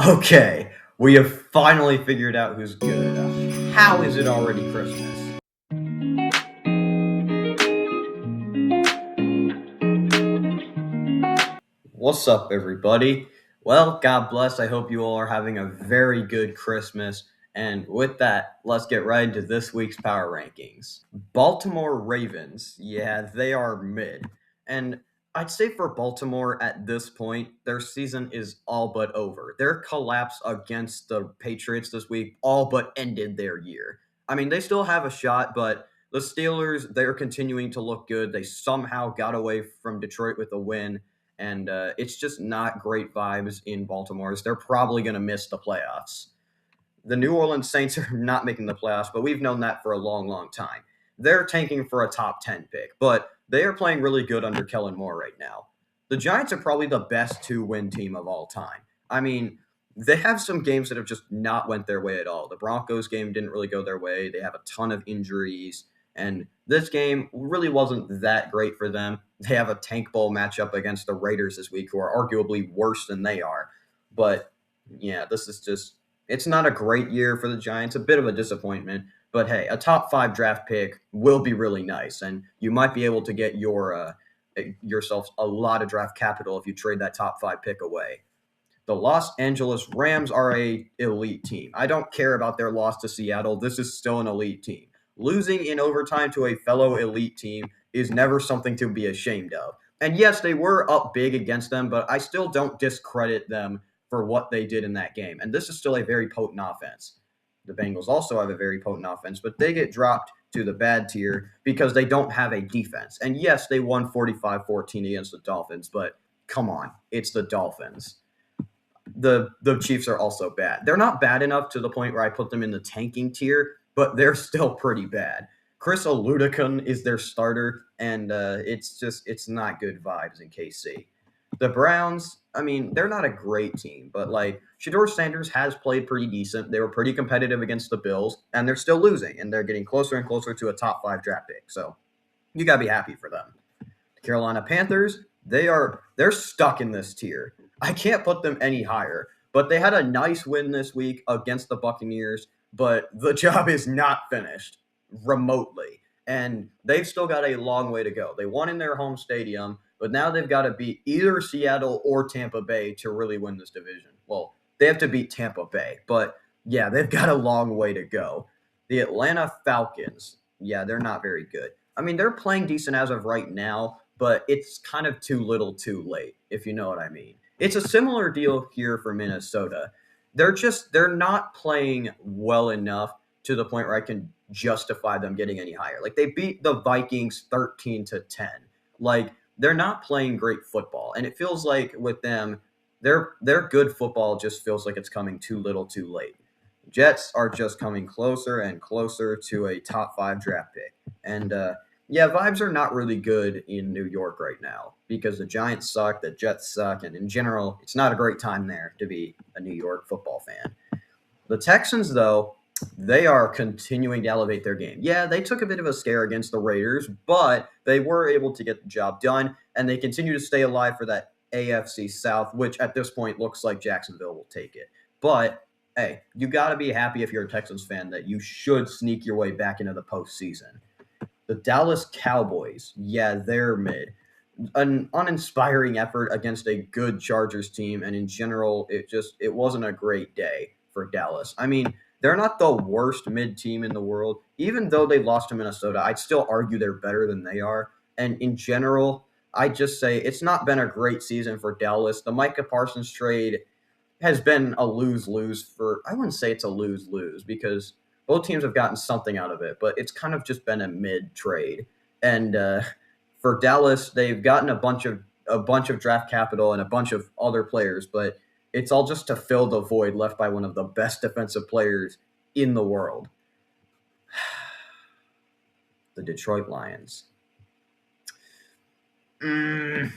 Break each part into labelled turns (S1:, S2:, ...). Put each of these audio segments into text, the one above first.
S1: Okay, we have finally figured out who's good. How is it already Christmas? What's up, everybody? Well, God bless. I hope you all are having a very good Christmas. And with that, let's get right into this week's power rankings. Baltimore Ravens, yeah, they are mid. And I'd say for Baltimore at this point, their season is all but over. Their collapse against the Patriots this week all but ended their year. I mean, they still have a shot, but the Steelers, they're continuing to look good. They somehow got away from Detroit with a win, and it's just not great vibes in Baltimore. They're probably going to miss the playoffs. The New Orleans Saints are not making the playoffs, but we've known that for a long, long time. They're tanking for a top 10 pick, but they are playing really good under Kellen Moore right now. The Giants are probably the best two-win team of all time. I mean, they have some games that have just not went their way at all. The Broncos game didn't really go their way. They have a ton of injuries, and this game really wasn't that great for them. They have a tank bowl matchup against the Raiders this week, who are arguably worse than they are. But yeah, this is just it's not a great year for the Giants, a bit of a disappointment. But hey, a top five draft pick will be really nice, and you might be able to get yourself a lot of draft capital if you trade that top five pick away. The Los Angeles Rams are a elite team. I don't care about their loss to Seattle. This is still an elite team. Losing in overtime to a fellow elite team is never something to be ashamed of. And yes, they were up big against them, but I still don't discredit them for what they did in that game. And this is still a very potent offense. The Bengals also have a very potent offense, but they get dropped to the bad tier because they don't have a defense. And yes, they won 45-14 against the Dolphins, but come on, it's the Dolphins. The Chiefs are also bad. They're not bad enough to the point where I put them in the tanking tier, but they're still pretty bad. Chris Oludekun is their starter, and it's not good vibes in KC. The Browns, I mean, they're not a great team, but like Shador Sanders has played pretty decent. They were pretty competitive against the Bills, and they're still losing, and they're getting closer and closer to a top five draft pick. So you gotta be happy for them. The Carolina Panthers, they're stuck in this tier. I can't put them any higher, but they had a nice win this week against the Buccaneers, but the job is not finished remotely. And they've still got a long way to go. They won in their home stadium, but now they've got to beat either Seattle or Tampa Bay to really win this division. Well, they have to beat Tampa Bay, but yeah, they've got a long way to go. The Atlanta Falcons, yeah, they're not very good. I mean, they're playing decent as of right now, but it's kind of too little too late, if you know what I mean. It's a similar deal here for Minnesota. They're not playing well enough to the point where I can justify them getting any higher. Like they beat the Vikings 13-10. Like they're not playing great football. And it feels like with them, their good football just feels like it's coming too little too late. Jets are just coming closer and closer to a top five draft pick. And yeah, vibes are not really good in New York right now because the Giants suck, the Jets suck, and in general, it's not a great time there to be a New York football fan. The Texans, though, they are continuing to elevate their game. Yeah, they took a bit of a scare against the Raiders, but they were able to get the job done, and they continue to stay alive for that AFC South, which at this point looks like Jacksonville will take it. But hey, you got to be happy if you're a Texans fan that you should sneak your way back into the postseason. The Dallas Cowboys, yeah, they're mid. An uninspiring effort against a good Chargers team, and in general, it wasn't a great day for Dallas. I mean, they're not the worst mid team in the world. Even though they lost to Minnesota, I'd still argue they're better than they are. And in general, I just say it's not been a great season for Dallas. The Micah Parsons trade has been a lose-lose for I wouldn't say it's a lose-lose because both teams have gotten something out of it, but it's kind of just been a mid trade. And for Dallas, they've gotten a bunch of draft capital and a bunch of other players, but it's all just to fill the void left by one of the best defensive players in the world. The Detroit Lions. I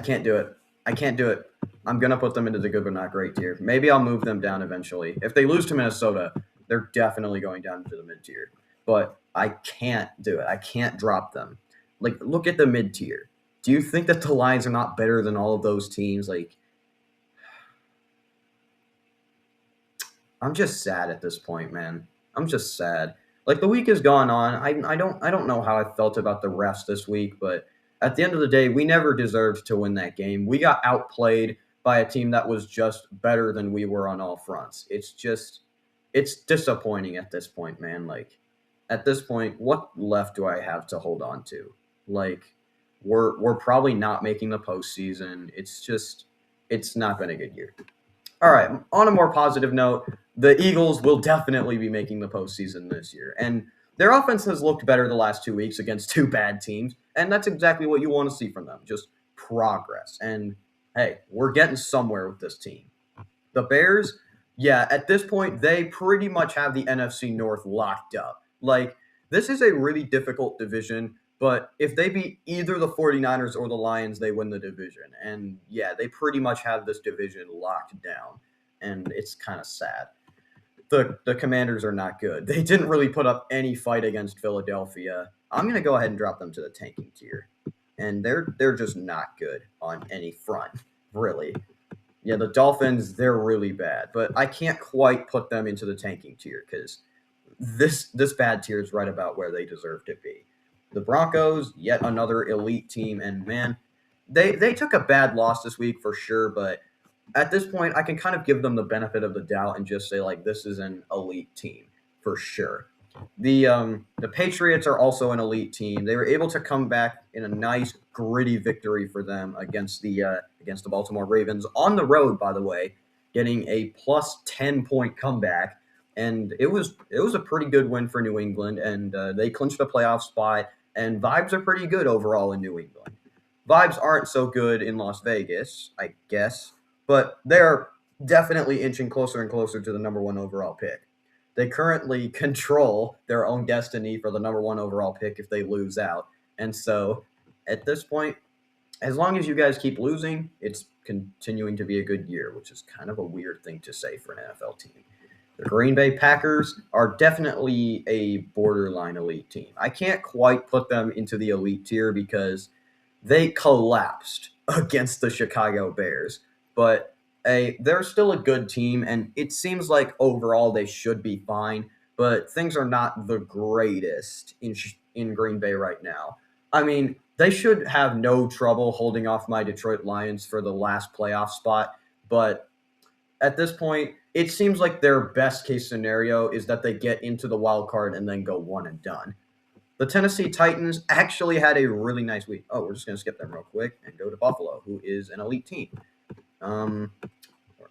S1: can't do it. I can't do it. I'm going to put them into the good but not great tier. Maybe I'll move them down eventually. If they lose to Minnesota, they're definitely going down into the mid tier. But I can't do it. I can't drop them. Like, look at the mid tier. do you think that the Lions are not better than all of those teams? Like, I'm just sad at this point, man. I'm just sad. Like the week has gone on. I don't know how I felt about the refs this week, but at the end of the day, we never deserved to win that game. We got outplayed by a team that was just better than we were on all fronts. It's disappointing at this point, man. Like at this point, what left do I have to hold on to? Like we're probably not making the postseason. It's not been a good year. All right. On a more positive note, the Eagles will definitely be making the postseason this year, and their offense has looked better the last 2 weeks against two bad teams, and that's exactly what you want to see from them, just progress. And hey, we're getting somewhere with this team. The Bears, yeah, at this point, they pretty much have the NFC North locked up. Like, this is a really difficult division, but if they beat either the 49ers or the Lions, they win the division. And yeah, they pretty much have this division locked down. And it's kind of sad. The Commanders are not good. They didn't really put up any fight against Philadelphia. I'm going to go ahead and drop them to the tanking tier. And they're just not good on any front, really. Yeah, the Dolphins, they're really bad, but I can't quite put them into the tanking tier because this bad tier is right about where they deserve to be. The Broncos, yet another elite team, and man, they took a bad loss this week for sure, but at this point, I can kind of give them the benefit of the doubt and just say like this is an elite team for sure. The Patriots are also an elite team. They were able to come back in a nice gritty victory for them against the Baltimore Ravens on the road. By the way, getting a plus 10 point comeback, and it was a pretty good win for New England, and they clinched a playoff spot. And vibes are pretty good overall in New England. Vibes aren't so good in Las Vegas, I guess, but they're definitely inching closer and closer to the number one overall pick. They currently control their own destiny for the number one overall pick if they lose out. And so at this point, as long as you guys keep losing, it's continuing to be a good year, which is kind of a weird thing to say for an NFL team. The Green Bay Packers are definitely a borderline elite team. I can't quite put them into the elite tier because they collapsed against the Chicago Bears, but they're still a good team, and it seems like overall they should be fine. But things are not the greatest in Green Bay right now. I mean, they should have no trouble holding off my Detroit Lions for the last playoff spot, but at this point, it seems like their best case scenario is that they get into the wild card and then go one and done. The Tennessee Titans actually had a really nice week. Oh, we're just going to skip them real quick and go to Buffalo, who is an elite team.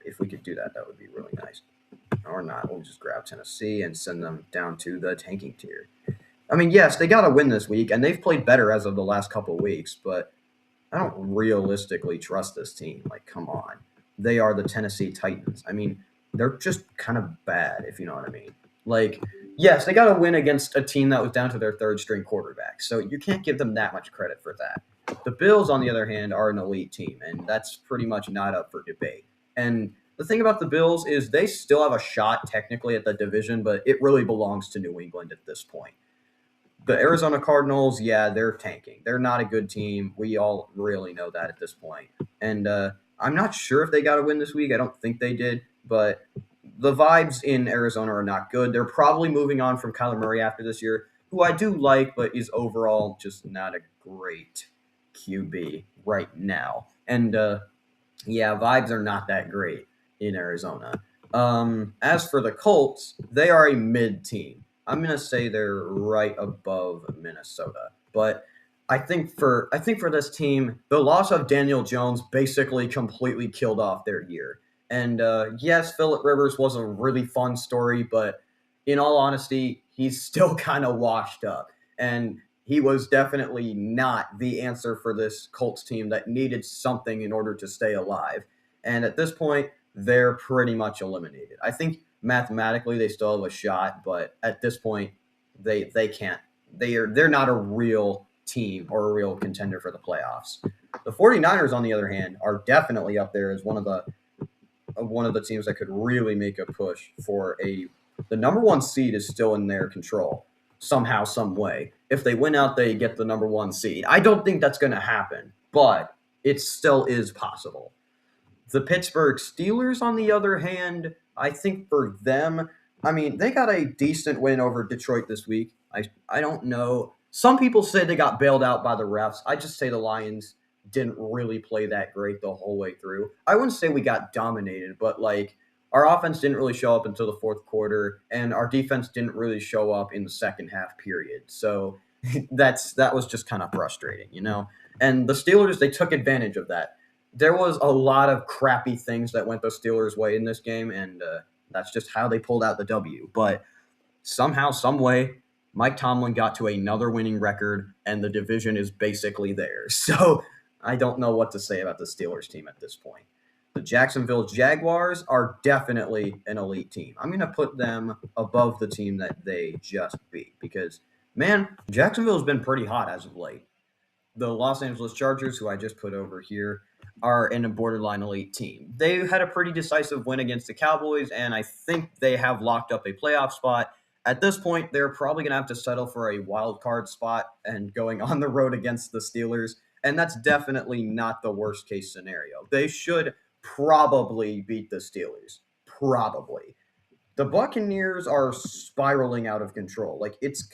S1: If we could do that, that would be really nice. Or not, we'll just grab Tennessee and send them down to the tanking tier. I mean, yes, they got a win this week, and they've played better as of the last couple weeks, but I don't realistically trust this team. Like, come on. They are the Tennessee Titans. I mean, they're just kind of bad, if you know what I mean. Like, yes, they got a win against a team that was down to their third string quarterback, so you can't give them that much credit for that. The Bills, on the other hand, are an elite team, and that's pretty much not up for debate. And the thing about the Bills is they still have a shot technically at the division, but it really belongs to New England at this point. The Arizona Cardinals, yeah, they're tanking. They're not a good team. We all really know that at this point. And I'm not sure if they got a win this week. I don't think they did, but the vibes in Arizona are not good. They're probably moving on from Kyler Murray after this year, who I do like, but is overall just not a great QB right now. And yeah, vibes are not that great in Arizona. As for the Colts, they are a mid team. I'm gonna say they're right above Minnesota, but I think for this team, the loss of Daniel Jones basically completely killed off their year. And yes, Philip Rivers was a really fun story, but in all honesty, he's still kind of washed up, and he was definitely not the answer for this Colts team that needed something in order to stay alive. And at this point, they're pretty much eliminated. I think mathematically they still have a shot, but at this point, they can't. They're not a real team or a real contender for the playoffs. The 49ers, on the other hand, are definitely up there as one of the teams that could really make a push for the number one seed is still in their control somehow, some way. If they win out, they get the number one seed. I don't think that's going to happen, but it still is possible. The Pittsburgh Steelers, on the other hand, I think for them, I mean, they got a decent win over Detroit this week. I don't know. Some people say they got bailed out by the refs. I just say the Lions didn't really play that great the whole way through. I wouldn't say we got dominated, but like our offense didn't really show up until the fourth quarter, and our defense didn't really show up in the second half period. So that was just kind of frustrating, you know. And the Steelers, they took advantage of that. There was a lot of crappy things that went the Steelers' way in this game, and that's just how they pulled out the W. But somehow, some way, Mike Tomlin got to another winning record, and the division is basically theirs. So I don't know what to say about the Steelers team at this point. The Jacksonville Jaguars are definitely an elite team. I'm going to put them above the team that they just beat because, man, Jacksonville's been pretty hot as of late. The Los Angeles Chargers, who I just put over here, are in a borderline elite team. They had a pretty decisive win against the Cowboys, and I think they have locked up a playoff spot. At this point, they're probably going to have to settle for a wild card spot and going on the road against the Steelers, and that's definitely not the worst case scenario. They should probably beat the Steelers. Probably. The Buccaneers are spiraling out of control. Like it is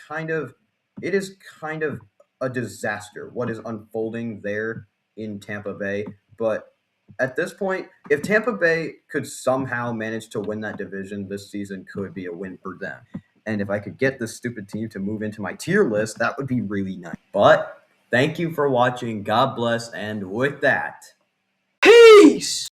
S1: kind of a disaster what is unfolding there in Tampa Bay. But at this point, if Tampa Bay could somehow manage to win that division, this season could be a win for them. And if I could get this stupid team to move into my tier list, that would be really nice. But thank you for watching. God bless. And with that, peace!